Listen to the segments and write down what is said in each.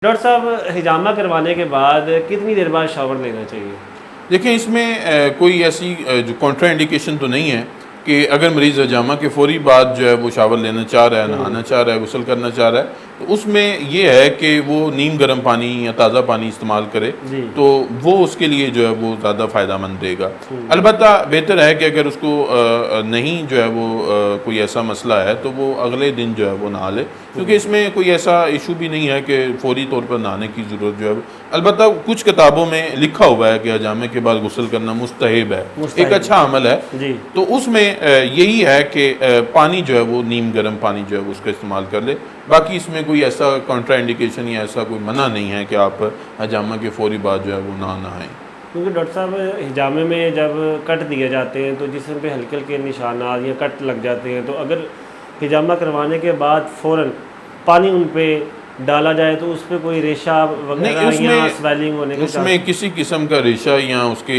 Doctor صاحب حجامہ کروانے کے بعد کتنی دیر بعد شاور لینا چاہیے؟ دیکھیں اس میں کوئی ایسی جو کنٹرا انڈیکیشن تو نہیں ہے کہ اگر مریض حجامہ کے فوری بعد جو ہے وہ شاور لینا چاہ رہا ہے، نہانا چاہ رہا ہے، غسل کرنا چاہ رہا ہے، تو اس میں یہ ہے کہ وہ نیم گرم پانی یا تازہ پانی استعمال کرے جی تو وہ اس کے لیے جو ہے وہ زیادہ فائدہ مند رہے گا۔ البتہ بہتر ہے کہ اگر اس کو نہیں جو ہے وہ کوئی ایسا مسئلہ ہے تو وہ اگلے دن جو ہے وہ نہا لے، کیونکہ اس میں کوئی ایسا ایشو بھی نہیں ہے کہ فوری طور پر نہانے کی ضرورت جو ہے۔ البتہ کچھ کتابوں میں لکھا ہوا ہے کہ حجامے کے بعد غسل کرنا مستحب ہے، ایک اچھا عمل ہے، جی تو اس میں یہی ہے کہ پانی جو ہے وہ نیم گرم پانی جو ہے وہ اس کا استعمال کر لے۔ باقی اس میں کوئی ایسا کنٹرا انڈیکیشن یا ایسا کوئی منع نہیں ہے کہ آپ حجامہ کے فوری بعد جو ہے وہ نہ نہائیں۔ کیونکہ ڈاکٹر صاحب حجامے میں جب کٹ دیے جاتے ہیں تو جسم پہ ہلکے ہلکے نشانات یا کٹ لگ جاتے ہیں، تو اگر حجامہ کروانے کے بعد فوراً پانی ان پہ ڈالا جائے تو اس پہ کوئی ریشہ وغیرہ یا سویلنگ ہونے کے اس میں کسی قسم کا ریشہ یا اس کے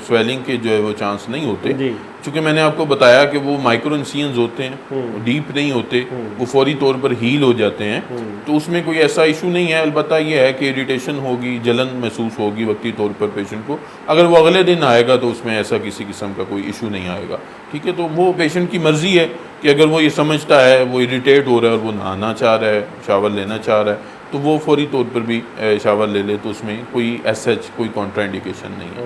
سویلنگ کے جو ہے وہ چانس نہیں ہوتے، جی چونکہ میں نے آپ کو بتایا کہ وہ مائکرو انسینز ہوتے ہیں، ڈیپ نہیں ہوتے، وہ فوری طور پر ہیل ہو جاتے ہیں، تو اس میں کوئی ایسا ایشو نہیں ہے۔ البتہ یہ ہے کہ اریٹیشن ہوگی، جلن محسوس ہوگی وقتی طور پر پیشنٹ کو، اگر وہ اگلے دن آئے گا تو اس میں ایسا کسی قسم کا کوئی ایشو نہیں آئے گا، ٹھیک ہے۔ تو وہ پیشنٹ کی مرضی ہے کہ اگر وہ یہ سمجھتا ہے، وہ اریٹیٹ ہو رہا ہے اور وہ نہانا چاہ رہا ہے، شاور لینا چاہ رہا ہے، تو وہ فوری طور پر بھی شاور لے لے، تو اس میں کوئی ایسا کوئی کنٹرا انڈیکیشن نہیں ہے۔